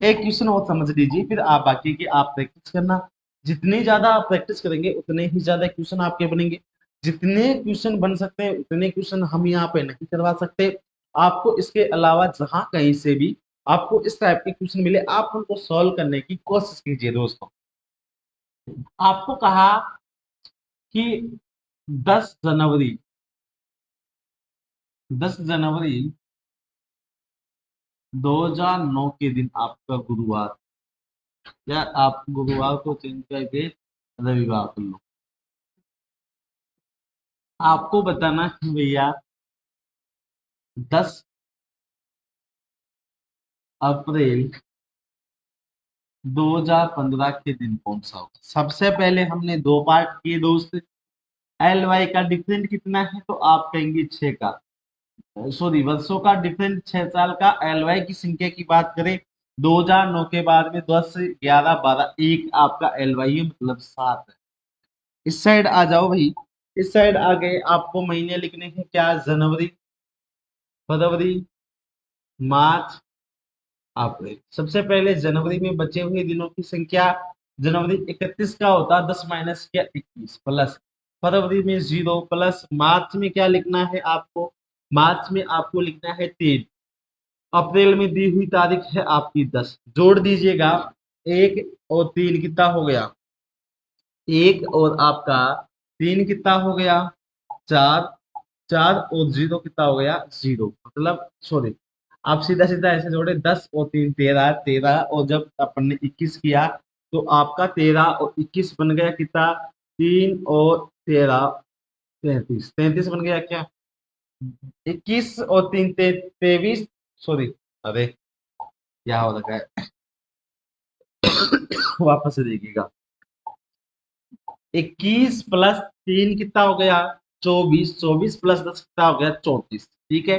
एक क्वेश्चन और समझ लीजिए, फिर आप बाकी की आप प्रैक्टिस करना। जितनी ज्यादा आप प्रैक्टिस करेंगे उतने ही ज्यादा क्वेश्चन आपके बनेंगे। जितने क्वेश्चन बन सकते हैं उतने क्वेश्चन हम यहाँ पे नहीं करवा सकते। आपको इसके अलावा जहां कहीं से भी आपको इस टाइप के क्वेश्चन मिले, आप उनको सॉल्व करने की कोशिश कीजिए दोस्तों। आपको कहा कि 10 जनवरी, 10 जनवरी 2009 के दिन आपका गुरुवार, या आप गुरुवार को चेंज करके रविवार कर लो। आपको बताना है भैया 10 अप्रैल 2015 के दिन कौन सा होगा। सबसे पहले हमने दो पार्ट किए दोस्त। एल वाई का डिफरेंट कितना है तो आप कहेंगे 6 का, सॉरी वर्षों का डिफरेंट 6 साल का। एल वाई की संख्या की बात करें 2009 के बाद में 10 11 12 1 आपका एल वाई है, मतलब 7 है। इस साइड आ जाओ भाई, इस साइड आ गए। आपको महीने लिखने हैं क्या, जनवरी, फरवरी, मार्च, अप्रैल। सबसे पहले जनवरी में बचे हुए दिनों की संख्या। जनवरी 31 का होता, 10 माइनस किया 21 प्लस, फरवरी में 0 प्लस, मार्च में क्या लिखना है आपको, मार्च में आपको लिखना है 3, अप्रैल में दी हुई तारीख है आपकी 10। जोड़ दीजिएगा, 1 और 3 कितना हो गया, 1 और आपका 3 कितना हो गया 4, 4 और 0 कितना हो गया 0, मतलब सॉरी, आप सीधा सीधा ऐसे जोड़े 10 और 3 13, 13 और जब अपन ने 21 किया तो आपका 13 और 21 बन गया कितना, 3 और 13 33, 33 बन गया क्या, 21 और 3 23, सॉरी, अरे क्या हो रखा है, वापस से देखिएगा, 21 प्लस 3 कितना हो गया, 24, 24 प्लस 10 कितना हो गया, 34। ठीक है,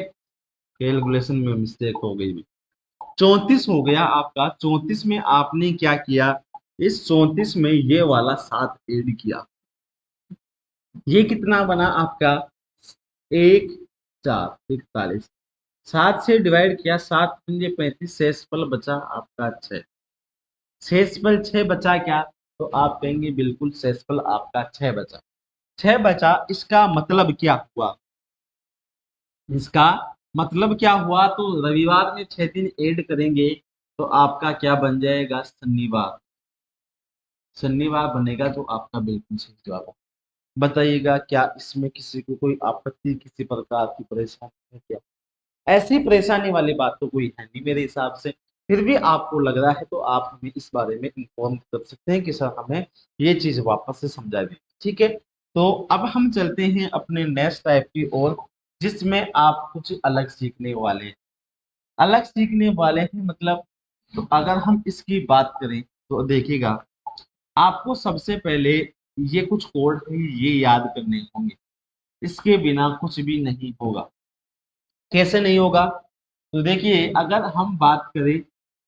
कैलकुलेशन में मिस्टेक हो गई, 34 हो गया आपका। 34 में आपने क्या किया, इस 34 में ये वाला 7 ऐड किया, ये कितना बना आपका, 1, 4, 41। 7 से डिवाइड किया, 7×35, शेषफल बचा आपका 6। शेषफल 6 बचा क्या, तो आप कहेंगे बिल्कुल शेषफल आपका 6 बचा। 6 बचा, इसका मतलब क्या हुआ, इसका मतलब क्या हुआ, तो रविवार में 6 दिन ऐड करेंगे तो आपका क्या बन जाएगा, शनिवार। शनिवार बनेगा तो आपका बिल्कुल सही जवाब है। बताइएगा क्या इसमें किसी को कोई आपत्ति, किसी प्रकार की परेशानी है क्या? ऐसी परेशानी वाली बात तो कोई है नहीं मेरे हिसाब से। फिर भी आपको लग रहा है तो आप हमें इस बारे में इन्फॉर्म कर सकते हैं कि सर हमें ये चीज वापस से समझा दें। ठीक है, तो अब हम चलते हैं अपने नेक्स्ट टाइप की ओर, जिसमें आप कुछ अलग सीखने वाले हैं। अलग सीखने वाले हैं मतलब, तो अगर हम इसकी बात करें तो देखिएगा, आपको सबसे पहले ये कुछ कोड है ये याद करने होंगे, इसके बिना कुछ भी नहीं होगा। कैसे नहीं होगा, तो देखिए अगर हम बात करें,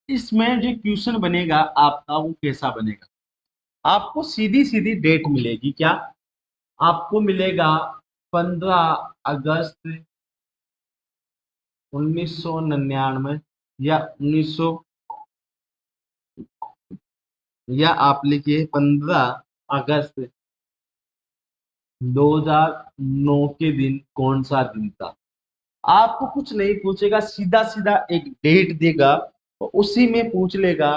इसमें जो क्वेश्चन बनेगा आपका वो कैसा बनेगा, आपको सीधी सीधी डेट मिलेगी क्या, आपको मिलेगा 15 अगस्त 1999, या 1900, या आप लिखिए 15 अगस्त 2009 के दिन कौन सा दिन था। आपको कुछ नहीं पूछेगा, सीधा सीधा एक डेट देगा और उसी में पूछ लेगा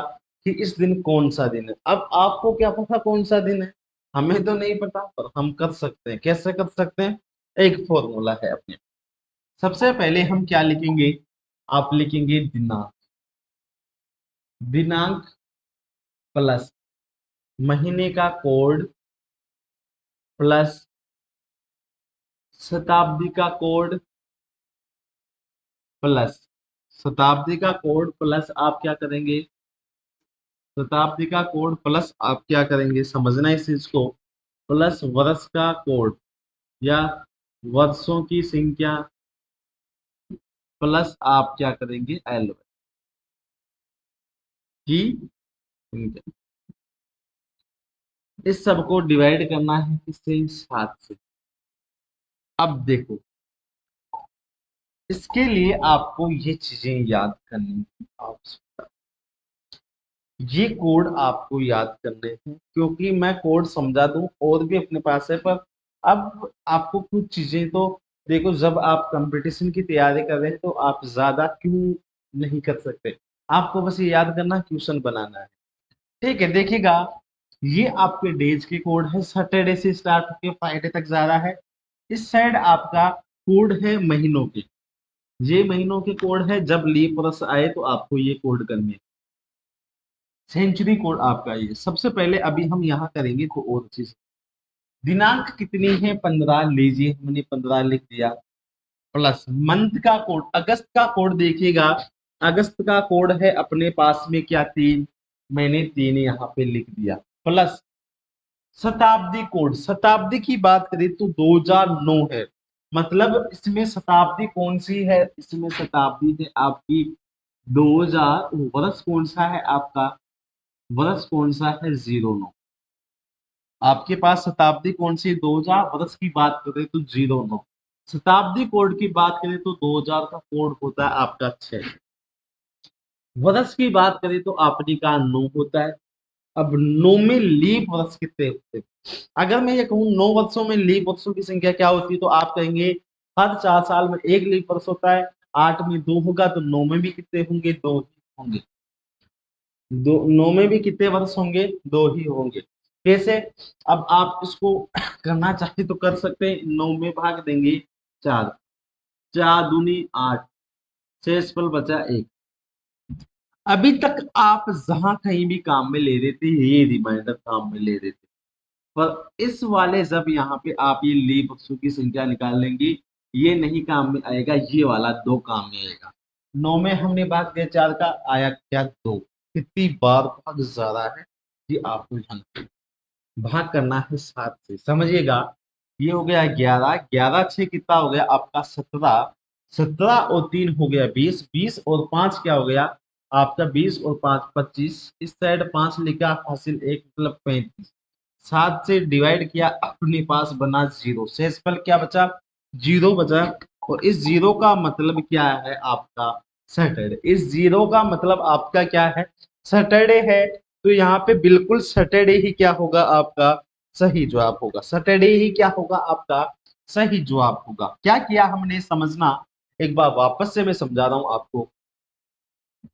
कि इस दिन कौन सा दिन है। अब आपको क्या पता कौन सा दिन है, हमें तो नहीं पता, पर हम कर सकते हैं। कैसे कर सकते हैं, एक फॉर्मूला है अपने। सबसे पहले हम क्या लिखेंगे, आप लिखेंगे दिनांक, दिनांक प्लस महीने का कोड, प्लस शताब्दी का कोड, प्लस शताब्दी का कोड, प्लस आप क्या करेंगे, शताब्दी का कोड, प्लस आप क्या करेंगे, समझना इस चीज को, प्लस वर्ष का कोड या वर्षों की संख्या, प्लस आप क्या करेंगे, एल की संख्या। इस सबको डिवाइड करना है किससे, 7 से। अब देखो, इसके लिए आपको ये चीजें याद करनी की आवश्यकता, ये कोड आपको याद करने हैं, क्योंकि मैं कोड समझा दूं और भी अपने पास है, पर अब आपको कुछ चीजें तो देखो, जब आप कंपटीशन की तैयारी कर रहे हैं तो आप ज्यादा क्यों नहीं कर सकते, आपको बस ये याद करना, क्वेश्चन बनाना है। ठीक है, देखिएगा, ये आपके डेज के कोड है, सैटरडे से स्टार्ट होकर फ्राइडे तक जा रहा है। इस साइड आपका कोड है महीनों के, ये महीनों के कोड है, जब लीप वर्ष आए तो आपको ये कोड करने हैं। सेंचुरी कोड आपका ये। सबसे पहले अभी हम यहाँ करेंगे तो और चीज, दिनांक कितनी है, 15, लीजिए हमने 15 लिख दिया, प्लस मंथ का कोड, अगस्त का कोड देखिएगा, अगस्त का कोड है अपने पास में क्या, 3, मैंने 3 यहाँ पे लिख दिया, प्लस शताब्दी कोड, शताब्दी की बात करें तो 2009 है, मतलब इसमें शताब्दी कौन सी है, इसमें शताब्दी है आपकी 2000। वर्ष कौन सा है आपका, वर्ष कौन सा है, 09। आपके पास शताब्दी कौन सी, 2000, वर्ष की बात करें तो 09। शताब्दी कोड की बात करें तो 2000 का कोड होता है आपका 6। वर्ष की बात करें तो आपने का 9 होता है। अब 9 में लीप वर्ष कितने होते हैं, अगर मैं ये कहूँ 9 वर्षों में लीप वर्षों की संख्या क्या होती है, तो आप कहेंगे हर 4 साल में एक लीप वर्ष होता है। 8 में 2 होगा तो 9 में भी कितने होंगे, 2 ही होंगे। 9 में भी कितने वर्ष होंगे, 2 ही होंगे। कैसे, अब आप इसको करना चाहे तो कर सकते हैं, 9 में भाग देंगे 4, 4 दूनी 8, शेषफल बचा 1। अभी तक आप जहां कहीं भी काम में ले रहे थे ये रिमाइंडर काम में ले रहे थे, पर इस वाले जब यहाँ पे आप ये लीप वर्षों की संख्या निकाल लेंगे, ये नहीं काम में आएगा, ये वाला 2 काम में आएगा। 9 में हमने भाग दिया 4 का, आया क्या, 2। कितनी बार भाग ज्यादा है ये आपको जानना। भाग करना है 7 से, समझिएगा। ये हो गया 11, 11 6 कितना हो गया आपका 17, 17 और 3 हो गया 20, 20 और 5 क्या हो गया आपका 20 और 5 25, इस साइड 5 लिखा हासिल 1 मतलब 35, 7 से डिवाइड किया अपने पास बना 0, शेषफल क्या बचा 0 बचा। और इस 0 का मतलब क्या है आपका सैटरडे, इस 0 का मतलब आपका क्या है सैटरडे है। तो यहाँ पे बिल्कुल सैटरडे ही क्या होगा आपका सही जवाब होगा, सैटरडे ही क्या होगा आपका सही जवाब होगा। क्या किया हमने समझना, एक बार वापस से मैं समझा रहा हूं आपको।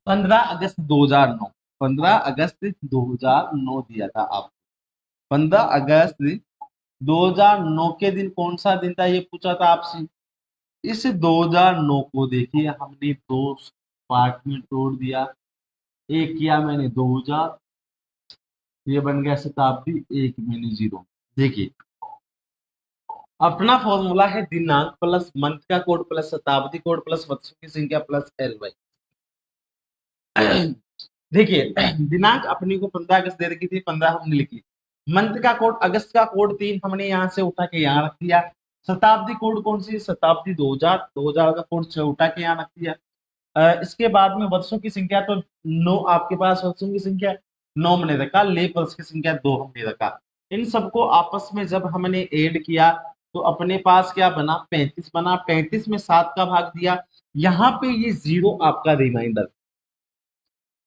15 अगस्त 2009, 15 अगस्त 2009 दिया था आप, 15 अगस्त 2009 के दिन कौन सा दिन था ये पूछा था आपसे। इस 2009 को देखिए हमने दो पार्ट में तोड़ दिया, एक किया मैंने 2000, ये बन गया शताब्दी, एक मैंने 0। देखिए अपना फॉर्मूला है दिनांक प्लस मंथ का कोड प्लस शताब्दी कोड प्लस वर्षों की संख्या प्लस एल वाई। देखिए दिनांक अपनी को 15 अगस्त दे रखी थी, 15 हमने लिख ली। मंथ का कोड अगस्त का कोड 3 हमने यहाँ से उठा के यहाँ रख दिया। शताब्दी कोड कौन सी शताब्दी 2000, 2000 का कोड उठा के यहाँ रख दिया। इसके बाद में वर्षों की संख्या तो 9 आपके पास वर्षों की संख्या 9 हमने रखा, लेप वर्ष की संख्या 2 हमने रखा। इन सबको आपस में जब हमने ऐड किया तो अपने पास क्या बना 35 बना, 35 में 7 का भाग दिया। यहाँ पे ये 0 आपका रिमाइंडर,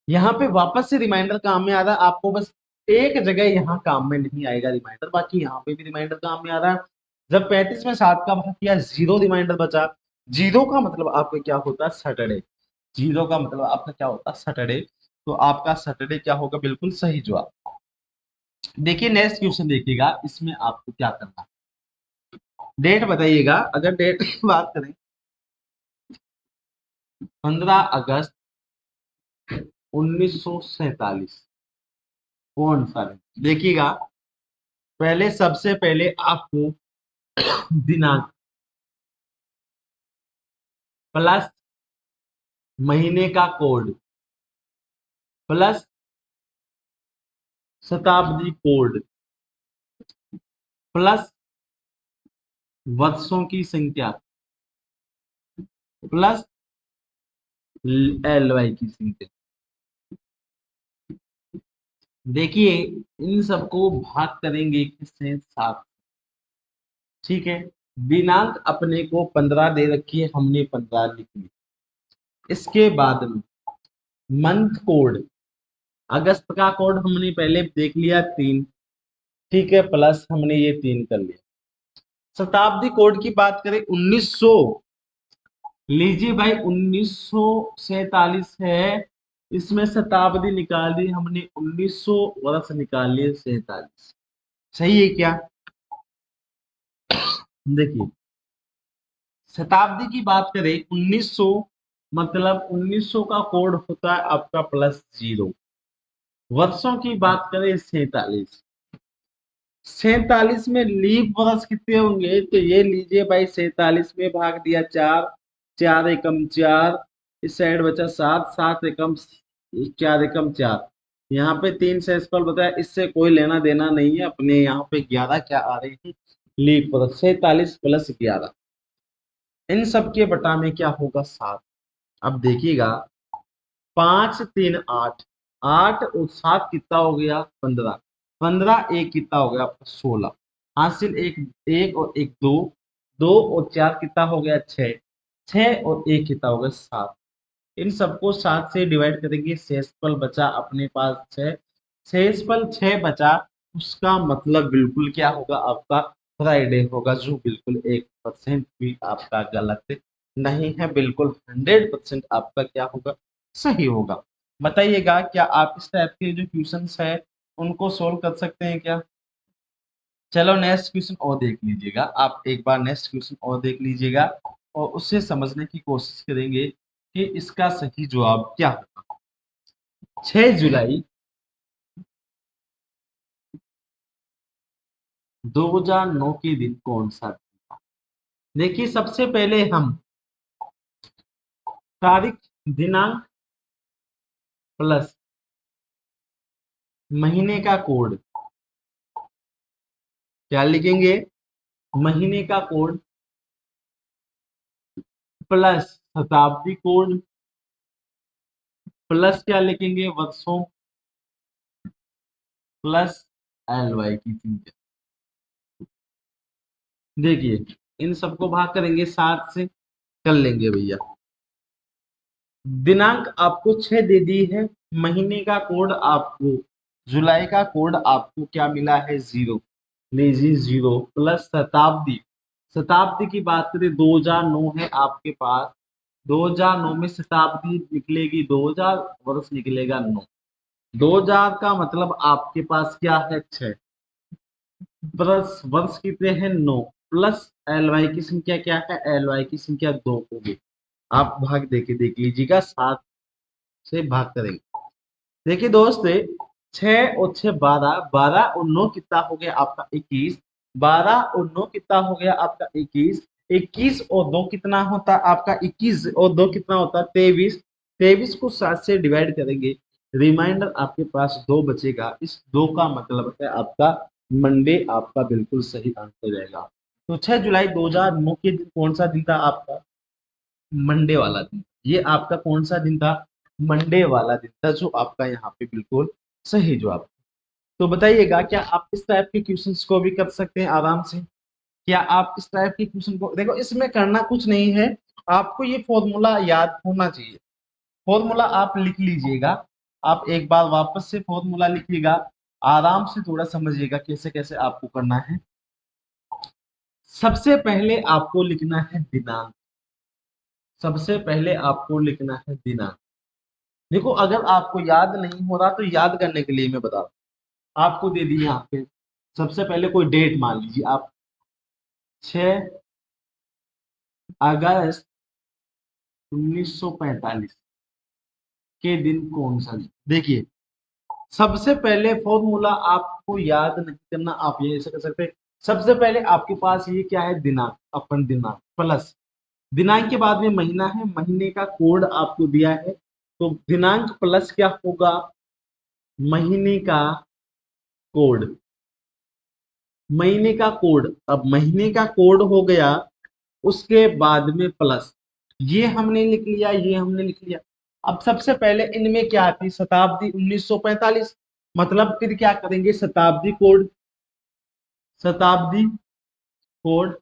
यहाँ पे वापस से रिमाइंडर काम में आ रहा है आपको, बस एक जगह यहाँ काम में नहीं आएगा रिमाइंडर, बाकी यहाँ पे भी रिमाइंडर काम में आ रहा है। जब 35 में 7 का भाग किया 0 रिमाइंडर बचा, 0 का मतलब आपका क्या होता है सैटरडे, 0 का मतलब आपका क्या होता है सैटरडे। तो आपका सैटरडे क्या होगा बिल्कुल सही जवाब। देखिए नेक्स्ट क्वेश्चन देखिएगा, इसमें आपको क्या करना है, डेट बताइएगा। अगर डेट की बात करें 15 अगस्त 1947 कौन सा दिन, देखिएगा पहले सबसे पहले आपको दिनांक प्लस महीने का कोड प्लस शताब्दी कोड प्लस वर्षों की संख्या प्लस एल वाई की संख्या। देखिए इन सबको भाग करेंगे किससे 7, ठीक है। दिनांक अपने को 15 दे रखी है, हमने 15 लिख ली। इसके बाद में मंथ कोड अगस्त का कोड हमने पहले देख लिया 3, ठीक है, प्लस हमने ये 3 कर लिया। शताब्दी कोड की बात करें 1900, लीजिए भाई 1947 है, इसमें शताब्दी निकाल दी हमने 1900 वर्ष निकाल लिए 47, सही है क्या। देखिए शताब्दी की बात करें 1900 मतलब 1900 का कोड होता है आपका प्लस 0। वर्षों की बात करें 47, 47 में लीप वर्ष कितने होंगे तो ये लीजिए भाई 47 में भाग दिया 4, 4 एकम 4, इस साइड बचा 7, 7 एकम 4 एकम 4, यहाँ पे 3 से स्पेल बताया, इससे कोई लेना देना नहीं है। अपने यहाँ पे 11 क्या आ रही है लीप वर्ष, 47 प्लस 11, इन सब के बटा में क्या होगा 7। अब देखिएगा 5 3 8, 8 और 7 कितना हो गया 15, 15 एक कितना हो गया आपका 16, हासिल एक, एक और एक दो, 2 और 4 कितना हो गया 6, 6 और एक कितना हो गया 7। इन सबको 7 से डिवाइड करेंगे, शेषफल बचा अपने पास 6, शेषफल 6 बचा, उसका मतलब बिल्कुल क्या होगा आपका फ्राइडे होगा, जो बिल्कुल 1% भी आपका गलत नहीं है, बिल्कुल 100% आपका क्या होगा सही होगा। बताइएगा क्या आप इस टाइप के जो क्वेश्चंस है उनको सोल्व कर सकते हैं क्या। चलो नेक्स्ट क्वेश्चन और देख लीजिएगा, आप एक बार नेक्स्ट क्वेश्चन और देख लीजिएगा और उससे समझने की कोशिश करेंगे कि इसका सही जवाब क्या होगा। 6 जुलाई 2009 के दिन कौन सा दिन था। देखिए सबसे पहले हम तारीख दिनांक प्लस महीने का कोड, क्या लिखेंगे, महीने का कोड प्लस शताब्दी कोड प्लस क्या लिखेंगे, वर्षों प्लस एल वाई की संख्या। देखिए इन सबको भाग करेंगे 7 से, कर लेंगे भैया। दिनांक आपको 6 दे दी है, महीने का कोड आपको, जुलाई का कोड आपको क्या मिला है, 0, लीजिए 0 प्लस शताब्दी, शताब्दी की बात करें 2009 है आपके पास, 2009 में शताब्दी निकलेगी 2000, वर्ष निकलेगा 9, 2000 का मतलब आपके पास क्या है 6, वर्ष वर्ष कितने हैं 9, प्लस एल वाई की संख्या क्या है, एल वाई की संख्या 2 होगी। आप भाग देके देख लीजिएगा, 7 से भाग करेंगे। देखिए दोस्त, 6 और 6 12, 12 और 9 कितना हो गया आपका 21, 12 और 9 कितना हो गया आपका 21, 21 और 2 कितना होता है आपका 21 और 2 कितना होता है 23, 23 को 7 से डिवाइड करेंगे, रिमाइंडर आपके पास 2 बचेगा, इस 2 का मतलब है आपका मंडे आपका बिल्कुल सही आंसर रहेगा। तो 6 जुलाई 2009 के दिन कौन सा दिन था आपका, मंडे वाला दिन, ये आपका कौन सा दिन था, मंडे वाला दिन था, जो आपका यहाँ पे बिल्कुल सही जवाब। तो बताइएगा क्या आप इस टाइप के क्वेश्चंस को भी कर सकते हैं आराम से, क्या आप इस टाइप के क्वेश्चन को, देखो इसमें करना कुछ नहीं है, आपको ये फॉर्मूला याद होना चाहिए, फॉर्मूला आप लिख लीजिएगा, आप एक बार वापस से फॉर्मूला लिखिएगा, आराम से थोड़ा समझिएगा कैसे कैसे आपको करना है। सबसे पहले आपको लिखना है दिनांक, सबसे पहले आपको लिखना है दिनांक। देखो अगर आपको याद नहीं हो रहा तो याद करने के लिए मैं बता दूं, आपको दे दी यहाँ पे, सबसे पहले कोई डेट मान लीजिए आप, 6 अगस्त 1945 के दिन कौन सा दिन, देखिए सबसे पहले फॉर्मूला आपको याद नहीं करना, आप ये ऐसे कर सकते हैं, सबसे पहले आपके पास ये क्या है दिनांक, अपन दिनांक प्लस, दिनांक के बाद में महीना है, महीने का कोड आपको दिया है, तो दिनांक प्लस क्या होगा, महीने का कोड, महीने का कोड, अब महीने का कोड हो गया, उसके बाद में प्लस, ये हमने लिख लिया, ये हमने लिख लिया। अब सबसे पहले इनमें क्या थी, शताब्दी 1945, मतलब फिर क्या करेंगे, शताब्दी कोड, शताब्दी कोड,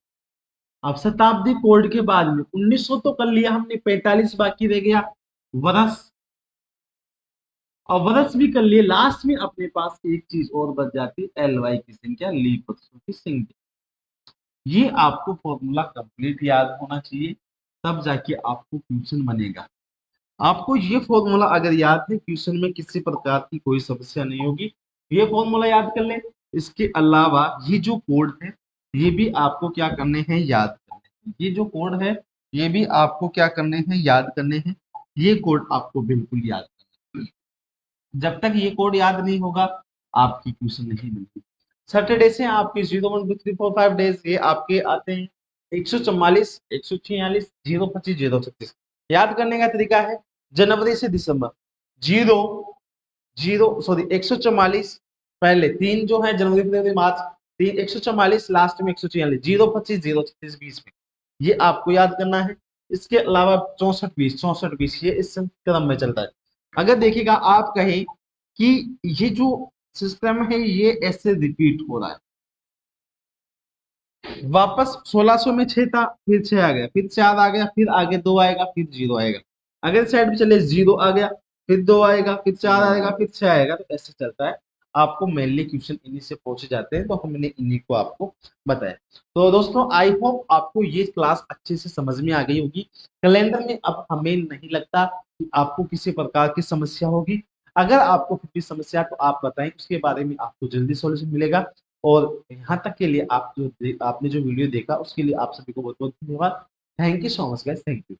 अब शताब्दी कोड के बाद में 1900 तो कर लिया हमने, 45 बाकी रह गया, वर्ष, और वर्ष भी कर लिए, लास्ट में अपने पास एक चीज और बच जाती, एल वाई की संख्या, लीप वर्षों की संख्या। ये आपको फॉर्मूला कंप्लीट याद होना चाहिए, तब जाके आपको क्वेश्चन बनेगा। आपको ये फॉर्मूला अगर याद है, क्वेश्चन में किसी प्रकार की कोई समस्या नहीं होगी, ये फॉर्मूला याद कर ले। इसके अलावा ये जो कोड है, ये भी आपको क्या करने हैं, याद करने हैं, ये जो कोड है ये भी आपको क्या करने हैं, याद करने हैं, ये कोड आपको बिल्कुल याद करने हैं। जब तक ये कोड याद नहीं होगा आपकी ट्यूशन नहीं मिलती। सैटरडे से आपके 0 1 2 3 4 5 डेज ये आपके आते हैं, 144 146 025 036। याद करने का तरीका है, जनवरी से दिसंबर, जीरो जीरो सॉरी 144, पहले 3 जो है जनवरी फरवरी मार्च, 3 144, लास्ट में 146, 025 036 बीच में, ये आपको याद करना है। इसके अलावा 64 20 64 20, ये इस क्रम में चलता है। अगर देखिएगा आप कहें कि ये जो सिस्टम है ये ऐसे रिपीट हो रहा है, वापस 1600 में 6 था, फिर 6 आ गया, फिर 4 आ गया, फिर आगे 2 आएगा, फिर 0 आएगा, अगर साइड पे चले 0 आ गया, फिर 2 आएगा, फिर 4 आएगा, फिर 6 आएगा, तो ऐसे चलता है। आपको मेनली क्वेश्चन इन्हीं से पूछे जाते हैं, तो हमने इन्हीं को आपको बताया। तो दोस्तों आई होप आपको ये क्लास अच्छे से समझ में आ गई होगी। कैलेंडर में अब हमें नहीं लगता कि आपको किसी प्रकार की समस्या होगी, अगर आपको फिर भी समस्या तो आप बताएं, उसके बारे में आपको जल्दी सॉल्यूशन मिलेगा। और यहाँ तक के लिए आप जो आपने जो वीडियो देखा उसके लिए आप सभी को बहुत बहुत धन्यवाद। Thank you so much guys, thank you.